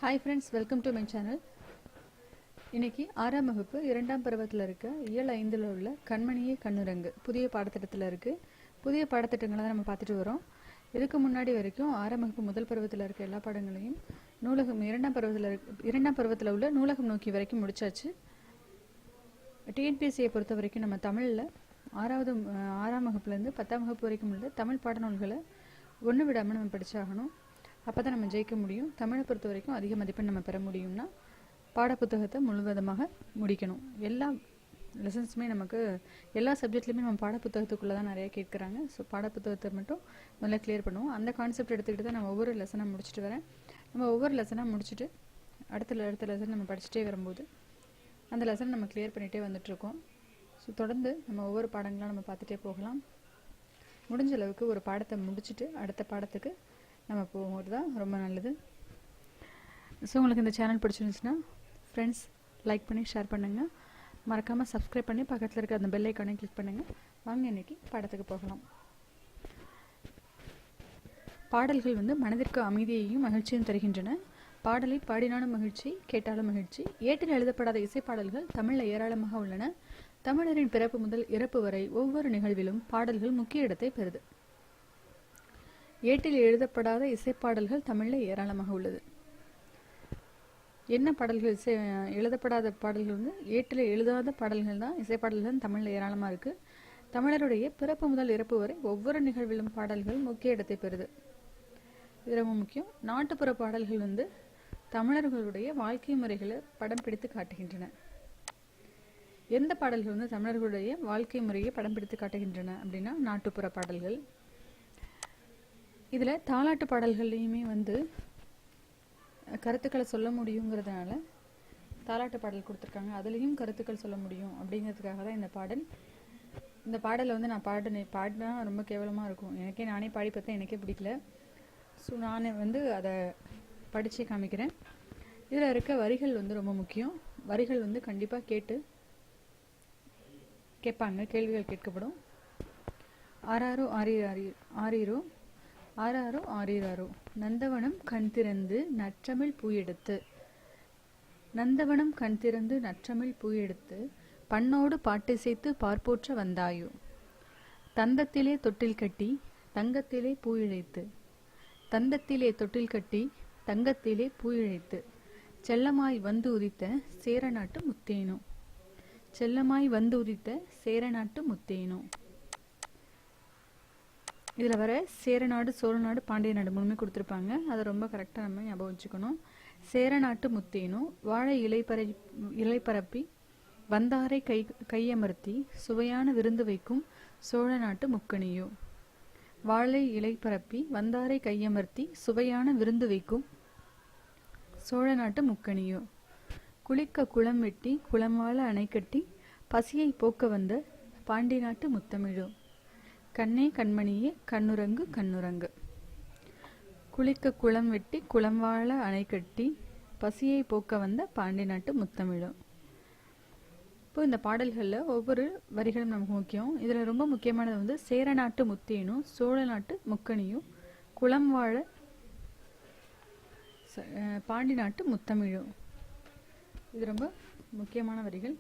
Hi friends, welcome to my channel. இன்னைக்கு 6ஆம் வகுப்பு 2ஆம் பருவத்தில் இருக்க இயல் 5ல் உள்ள கண்மணியே கண்ணுரங்கு புதிய பாடத்திட்டத்தில் இருக்கு. புதிய பாடத்திட்டங்களை தான் நம்ம பார்த்துட்டு வரோம். இதுக்கு முன்னாடி வரைக்கும் 6ஆம் வகுப்பு முதல் பருவத்தில் இருக்க எல்லா பாடங்களையும் நூலகம் 2ஆம் பருவத்தில் உள்ள நூலகம் நோக்கி வரைக்கும் முடிச்சாச்சு. டிஎன்பிஎஸ்சியை பொறுத்த வரைக்கும் நம்ம தமிழில் 6ஆம் வகுப்புலேருந்து 10ஆம் வகுப்பு வரைக்கும் உள்ள தமிழ் பாடநூல்களை ஒன்று விடாமல் நம்ம படிச்சாகணும். அப்போ தான் நம்ம ஜெயிக்க முடியும். தமிழை பொறுத்த வரைக்கும் அதிக மதிப்பெண் நம்ம பெற முடியும்னா பாடப்புத்தகத்தை முழுவதுமாக முடிக்கணும். எல்லா லெசன்ஸுமே நமக்கு எல்லா சப்ஜெக்ட்லையுமே நம்ம பாடப்புத்தகத்துக்குள்ளே தான் நிறைய கேட்குறாங்க. ஸோ பாடப்புத்தகத்தை மட்டும் முதல்ல கிளியர் பண்ணுவோம். அந்த கான்செப்ட் எடுத்துக்கிட்டு தான் நம்ம ஒவ்வொரு லெசனாக முடிச்சுட்டு வரேன். நம்ம ஒவ்வொரு லெசனாக முடிச்சுட்டு அடுத்த லெசன் நம்ம படிச்சுட்டே வரும்போது அந்த லெசன் நம்ம கிளியர் பண்ணிகிட்டே வந்துட்டுருக்கோம். ஸோ தொடர்ந்து நம்ம ஒவ்வொரு பாடங்களாக நம்ம பார்த்துட்டே போகலாம். முடிஞ்ச அளவுக்கு ஒரு பாடத்தை முடிச்சுட்டு அடுத்த பாடத்துக்கு நம்ம போகும்போது தான் ரொம்ப நல்லது. ஸோ உங்களுக்கு இந்த சேனல் பிடிச்சிருந்துச்சுன்னா ஃப்ரெண்ட்ஸ் லைக் பண்ணி ஷேர் பண்ணுங்கள். மறக்காமல் சப்ஸ்கிரைப் பண்ணி பக்கத்தில் இருக்க அந்த பெல் ஐக்கானை கிளிக் பண்ணுங்கள். வாங்க இன்றைக்கி பாடத்துக்கு போகலாம். பாடல்கள் மனதிற்கு அமைதியையும் மகிழ்ச்சியும் தருகின்றன. பாடலை பாடினாலும் மகிழ்ச்சி, கேட்டாலும் மகிழ்ச்சி. ஏட்டில் எழுதப்படாத இசைப்பாடல்கள் தமிழில் ஏராளமாக உள்ளன. தமிழரின் பிறப்பு முதல் இறப்பு வரை ஒவ்வொரு நிகழ்விலும் பாடல்கள் முக்கிய இடத்தை பெறுது. ஏட்டில் எழுதப்படாத இசைப்பாடல்கள் தமிழில் ஏராளமாக உள்ளது. என்ன பாடல்கள் எழுதப்படாத பாடல்கள் ஏட்டில் எழுதாத பாடல்கள் தான் இசைப்பாடல்கள் தமிழில் ஏராளமாக இருக்குது. தமிழருடைய பிறப்பு முதல் இறப்பு வரை ஒவ்வொரு நிகழ்விலும் பாடல்கள் முக்கிய இடத்தை பெறுது. இது ரொம்ப முக்கியம். நாட்டுப்புற பாடல்கள் தமிழர்களுடைய வாழ்க்கை முறைகளை படம் பிடித்து காட்டுகின்றன. எந்த பாடல்கள் தமிழர்களுடைய வாழ்க்கை முறையை படம் பிடித்து காட்டுகின்றன அப்படின்னா நாட்டுப்புற பாடல்கள். இதில் தாலாட்டு பாடல்கள்லையுமே கருத்துக்களை சொல்ல முடியுங்கிறதுனால தாலாட்டு பாடல் கொடுத்துருக்காங்க. அதுலேயும் கருத்துக்கள் சொல்ல முடியும் அப்படிங்கிறதுக்காக தான் இந்த பாடலை நான் பாடினா ரொம்ப கேவலமாக இருக்கும். நானே பாடி பார்த்தா எனக்கே பிடிக்கல. ஸோ நான் அதை படித்து காமிக்கிறேன். இதில் இருக்க வரிகள் ரொம்ப முக்கியம். வரிகள் கண்டிப்பாக கேட்பாங்க, கேள்விகள் கேட்கப்படும். ஆராரோ ஆரீரோ ஆராரோ ஆரீராரோ நந்தவனம் கண் திறந்து நற்றமிழ் பூயெடுத்து, நந்தவனம் கண் திறந்து நற்றமிழ் பூயெடுத்து பண்ணோடு பாட்டிசைத்து பார்ப்போற்ற வந்தாயோ, தந்தத்திலே தொட்டில் கட்டி தங்கத்திலே பூயிழைத்து, தந்தத்திலே தொட்டில் கட்டி தங்கத்திலே பூயிழைத்து செல்லமாய் வந்து உதித்த சேரநாட்டு முத்தேனோ, செல்லமாய் வந்து உதித்த சேரநாட்டு முத்தேனோ. இதில் வர சேரநாடு, சோழநாடு, பாண்டிய நாடு மூணுமே கொடுத்துருப்பாங்க. அதை ரொம்ப கரெக்டாக நம்ம ஞாபகம் வச்சுக்கணும். சேரநாட்டு முத்தேனோ வாழை இலை பரப்பி வந்தாரை கையமர்த்தி சுவையான விருந்து வைக்கும் சோழ நாட்டு முக்கணியோ, வாழை இலை பரப்பி வந்தாரை கையமர்த்தி சுவையான விருந்து வைக்கும் சோழ நாட்டு முக்கணியோ, குளிக்க குளம் வெட்டி குளம் வாழ அணை கட்டி பசியை போக்க வந்த பாண்டி நாட்டு முத்தமிழோ, கண்ணே கண்மணியே கண்ணுரங்கு கண்ணுரங்கு. குளிக்க குளம் வெட்டி குளம் வாழ அணை கட்டி பசியை போக்க வந்த பாண்டி நாட்டு முத்தமிழோ. இப்போ இந்த பாடல்களில் ஒவ்வொரு வரிகளும் நமக்கு முக்கியம். இதில் ரொம்ப முக்கியமானது சேரநாட்டு முத்தேனும் சோழ நாட்டு முக்கணியும் குளம் வாழ பாண்டி நாட்டு முத்தமிழோ. இது ரொம்ப முக்கியமான வரிகள்.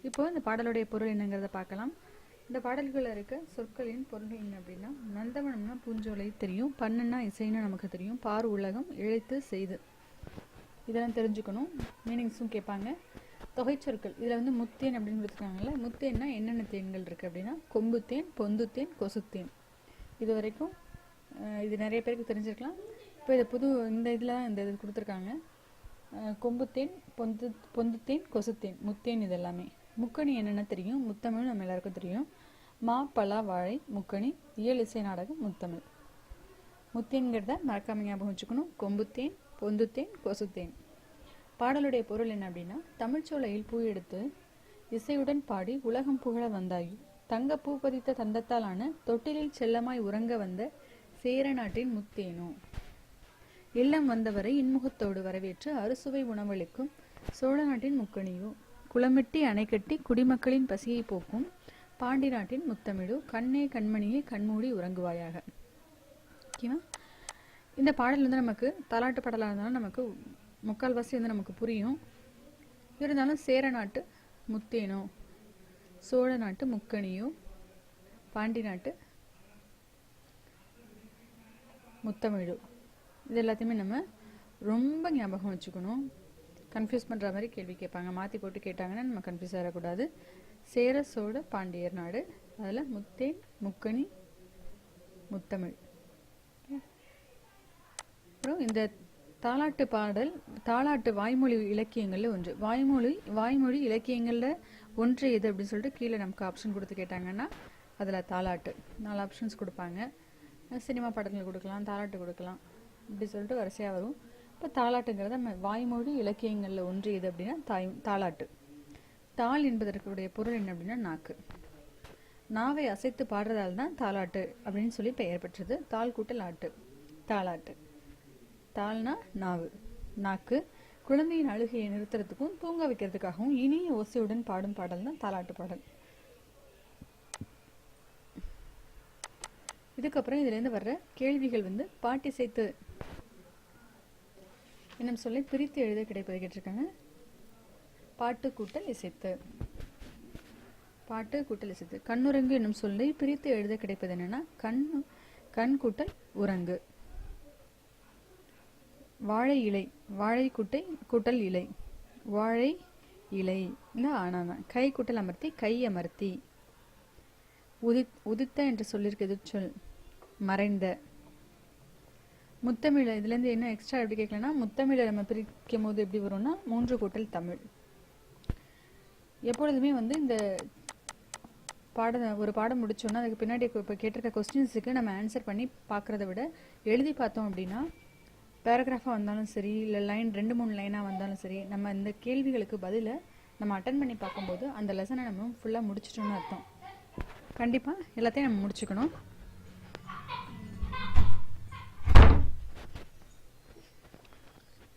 இப்போ இந்த பாடலுடைய பொருள் என்னங்கிறத பார்க்கலாம். இந்த பாடல்களில் இருக்க சொற்களின் பொருள் என்ன அப்படின்னா, நந்தவனம்னா பூஞ்சோலை தெரியும், பண்ணுன்னா இசைன்னு நமக்கு தெரியும், பார் உலகம், எழுத்து செய்து, இதெல்லாம் தெரிஞ்சுக்கணும். மீனிங்ஸும் கேட்பாங்க. தொகை சொற்கள் இதில் முத்தேன் அப்படின்னு கொடுத்துருக்காங்கல்ல, முத்தேன்னா என்னென்ன தேன்கள் இருக்குது அப்படின்னா கொம்புத்தேன், பொந்துத்தேன், கொசுத்தேன். இது வரைக்கும் இது நிறைய பேருக்கு தெரிஞ்சிருக்கலாம். இப்போ இந்த இதில் இது கொடுத்துருக்காங்க. கொம்புத்தேன், பொந்துத்தேன், கொசுத்தேன், முத்தேன், இது எல்லாமே. முக்கணி என்னென்ன தெரியும், முத்தமிழ் நம்ம எல்லாருக்கும் தெரியும். மா பலா வாழை முக்கணி, இயல் இசை நாடகம் முத்தமிழ். முத்தேன்கிறத மறக்காம ஞாபகம் வச்சுக்கணும். கொம்புத்தேன், பொந்துத்தேன், கொசுத்தேன். பாடலுடைய பொருள் என்ன அப்படின்னா, தமிழ்ச்சோலையில் பூ எடுத்து இசையுடன் பாடி உலகம் புகழ வந்தாயு, தங்க பூ பதித்த தந்தத்தாலான தொட்டிலில் செல்லமாய் உறங்க வந்த சேர நாட்டின் முத்தேனோ, இல்லம் வந்தவரை இன்முகத்தோடு வரவேற்று அறுசுவை உணவளிக்கும் சோழ நாட்டின் முக்கணியோ, குளமெட்டி அணை கட்டி குடிமக்களின் பசியை போக்கும் பாண்டி நாட்டின் முத்தமிழோ, கண்ணே கண்மணியே கண்மூடி உறங்குவாயாக. ஓகேவா? இந்த பாடல் வந்து நமக்கு தாலாட்டு பாடலாக இருந்தாலும் நமக்கு முக்கால்வாசி வந்து நமக்கு புரியும். இருந்தாலும் சேர நாட்டு முத்தேனோ, சோழ நாட்டு முக்கணியோ, பாண்டி நாட்டு முத்தமிழோ, இது எல்லாத்தையுமே நம்ம ரொம்ப ஞாபகம் வச்சுக்கணும். கன்ஃபியூஸ் பண்ணுற மாதிரி கேள்வி கேட்பாங்க, மாற்றி போட்டு கேட்டாங்கன்னா நம்ம கன்ஃபியூஸ் ஆகக்கூடாது. சேர சோழ பாண்டியர் நாடு, அதில் முத்தேன் முக்கணி முத்தமிழ். அப்புறம் இந்த தாலாட்டு பாடல் தாலாட்டு வாய்மொழி இலக்கியங்களில் ஒன்று. வாய்மொழி இலக்கியங்களில் ஒன்று எது அப்படின்னு சொல்லிட்டு கீழே நமக்கு ஆப்ஷன் கொடுத்து கேட்டாங்கன்னா அதில் தாலாட்டு 4 ஆப்ஷன்ஸ் கொடுப்பாங்க. சினிமா பாடல்கள் கொடுக்கலாம், தாலாட்டு கொடுக்கலாம், இப்படி சொல்லிட்டு வரிசையாக வரும். இப்போ தாலாட்டுங்கிறத நம்ம வாய்மொழி இலக்கியங்களில் ஒன்று எது அப்படின்னா தாலாட்டு. தாள் என்பதற்குடைய பொருள் என்ன அப்படின்னா நாக்கு. நாவை அசைத்து பாடுறதால தான் தாலாட்டு அப்படின்னு சொல்லி பெயர் பெற்றது. தாள் கூட்டல் ஆட்டு, தாலாட்டு. தாள்னா நாவு, நாக்கு. குழந்தையின் அழுகையை நிறுத்துறதுக்கும் தூங்க வைக்கிறதுக்காகவும் இனிய ஓசையுடன் பாடும் பாடல் தான் தாலாட்டு பாடல். இதுக்கப்புறம் இதுல இருந்து வர்ற கேள்விகள் வந்து பாட்டிசைத்து என்னும் சொல்லி பிரித்து எழுத கிடைப்பது கேட்டிருக்காங்க. பாட்டு கூட்டல் இசைத்து, பாட்டு கூட்டல் இசைத்து. கண்ணுரங்கு என்னும் சொல்லி பிரித்து எழுத கிடைப்பது என்னன்னா கண் கூட்டல் உரங்கு. வாழை இலை, வாழை கூட்டல் இலை, வாழை இலை இந்த ஆனாதான். கை கூட்டல் அமர்த்தி, கை அமர்த்தி. உதித்த என்று சொல்லியிருக்கிறது சொல் மறைந்த. முத்தமிழ் இதுல இருந்து என்ன எக்ஸ்ட்ரா எப்படி கேட்கலன்னா, முத்தமிழை நம்ம பிரிக்கும் போது எப்படி வரும்னா 3 கூட்டல் தமிழ். எப்பொழுதுமே வந்து இந்த ஒரு பாடம் முடிச்சோன்னா அதுக்கு பின்னாடி இப்போ கேட்டிருக்க கொஸ்டின்ஸுக்கு நம்ம ஆன்சர் பண்ணி பார்க்குறத விட எழுதி பார்த்தோம் அப்படின்னா, பேராகிராஃபாக வந்தாலும் சரி, இல்லை லைன் 2-3 லைனாக வந்தாலும் சரி, நம்ம இந்த கேள்விகளுக்கு பதிலை நம்ம அட்டன் பண்ணி பார்க்கும்போது அந்த லெசனை நம்ம ஃபுல்லாக முடிச்சிட்டோம்னு அர்த்தம். கண்டிப்பாக எல்லாத்தையும் நம்ம முடிச்சுக்கணும்.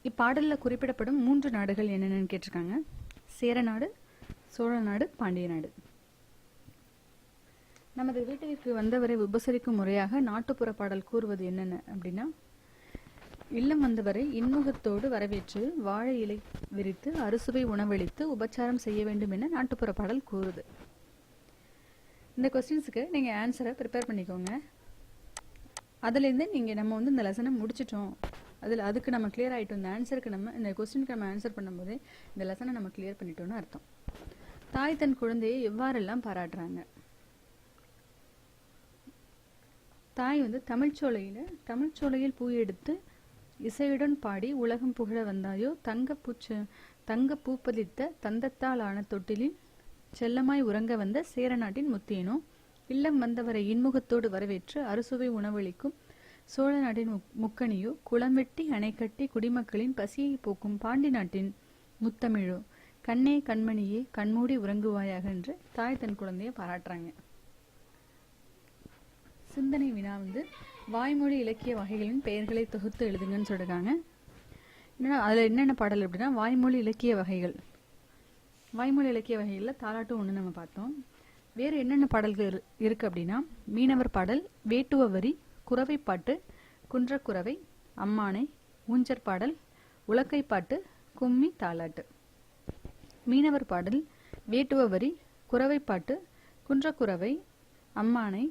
இப்பாடலில் குறிப்பிடப்படும் 3 நாடுகள் என்னென்னு கேட்டிருக்காங்க. சேர நாடு, சோழ நாடு, பாண்டிய நாடு. நமது வீட்டிற்கு வந்தவரை உபசரிக்கும் முறையாக நாட்டுப்புற பாடல் கூறுவது என்னென்ன அப்படின்னா, இல்லம் வந்தவரை இன்முகத்தோடு வரவேற்று வாழை இலை விரித்து அறுசுவை உணவளித்து உபச்சாரம் செய்ய வேண்டும் என நாட்டுப்புற பாடல் கூறுது. இந்த கொஸ்டின்ஸுக்கு நீங்கள் ஆன்சரை ப்ரிப்பேர் பண்ணிக்கோங்க. அதுலேருந்து நம்ம வந்து இந்த லெசனை முடிச்சிட்டோம், அதுக்கு நம்ம கிளியர் ஆகிட்டோம். இந்த ஆன்சருக்கு இந்த கொஸ்டினுக்கு நம்ம ஆன்சர் பண்ணும்போது இந்த லெசனை நம்ம கிளியர் பண்ணிட்டோம்னு அர்த்தம். தாய் தன் குழந்தையை எவ்வாறெல்லாம் பாராட்டுறாங்க. தாய் வந்து தமிழ்ச்சோலையில் பூ எடுத்து இசையுடன் பாடி உலகம் புகழ வந்தாயோ, தங்க பூப்பதித்த தந்தத்தால் ஆன தொட்டிலில் செல்லமாய் உறங்க வந்த சேர நாட்டின் முத்தேனோ, இல்லம் வந்தவரை இன்முகத்தோடு வரவேற்று அறுசுவை உணவளிக்கும் சோழ நாட்டின் முக்கணியோ, குளம் வெட்டி அணை கட்டி குடிமக்களின் பசியை போக்கும் பாண்டி நாட்டின் முத்தமிழோ, கண்ணே கண்மணியே கண்மூடி உறங்குவாயாக என்று தாய் தன் குழந்தைய பாராட்டுறாங்க. சிந்தனை வினா வந்து வாய்மொழி இலக்கிய வகைகளின் பெயர்களை தொகுத்து எழுதுங்கன்னு சொல்லிருக்காங்க. அதில் என்னென்ன பாடல் அப்படின்னா, வாய்மொழி இலக்கிய வகைகள். வாய்மொழி இலக்கிய வகைகளில் தாலாட்டு ஒன்று நம்ம பார்த்தோம். வேறு என்னென்ன பாடல்கள் இருக்குது அப்படின்னா, மீனவர் பாடல், வேட்டுவ வரி, குறவைப்பாட்டு, குன்றக்குறவை, அம்மானை, ஊஞ்சற் பாடல், உலக்கைப்பாட்டு, கும்மி, தாலாட்டு. மீனவர் பாடல், வேட்டுவ வரி, குறவைப்பாட்டு, குன்றக்குறவை, அம்மானை,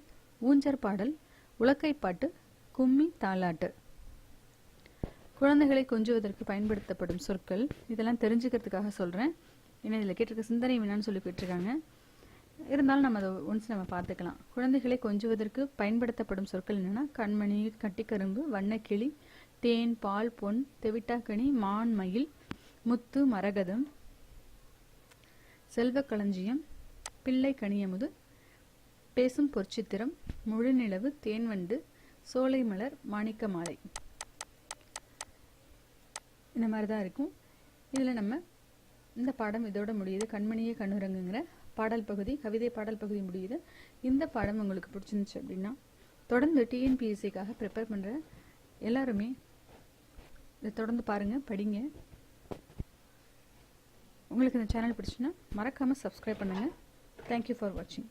ஊஞ்சற் பாடல், உலக்கைப்பாட்டு, கும்மி, தாலாட்டு. குழந்தைகளை கொஞ்சுவதற்கு பயன்படுத்தப்படும் சொற்கள். இதெல்லாம் தெரிஞ்சுக்கிறதுக்காக சொல்கிறேன். ஏன்னா இதில் கேட்டிருக்க சிந்தனை வினான்னு சொல்லி கேட்டிருக்காங்க. இருந்தாலும் நம்ம அதை ஒன்ஸ் நம்ம பார்த்துக்கலாம். குழந்தைகளை கொஞ்சுவதற்கு பயன்படுத்தப்படும் சொற்கள் என்னென்னா, கண்மணி, கட்டிக்கரும்பு, வண்ணக்கிளி, தேன், பால், பொன், தெவிட்டாக்கனி, மான், மயில், முத்து, மரகதம், செல்வக்களஞ்சியம், பிள்ளை கனியமுது, பேசும் பொற்சித்திரம், முழுநிலவு, தேன்வண்டு, சோலை மலர், மாணிக்க மாலை. இந்த மாதிரி தான் இருக்கும். இதில் நம்ம இந்த பாடம் இதோட முடியுது. கண்மணியே கண்ணுரங்குங்கிற பாடல் பகுதி, கவிதை பாடல் பகுதி முடியுது. இந்த பாடம் உங்களுக்கு பிடிச்சிருந்துச்சு அப்படின்னா தொடர்ந்து டிஎன்பிஎஸ்சிக்காக ப்ரிப்பேர் பண்ணுற எல்லாருமே இதை தொடர்ந்து பாருங்கள், படிங்க. உங்களுக்கு இந்த சேனல் பிடிச்சுன்னா மறக்காமல் சப்ஸ்கிரைப் பண்ணுங்கள். தேங்க்யூ ஃபார் வாட்சிங்.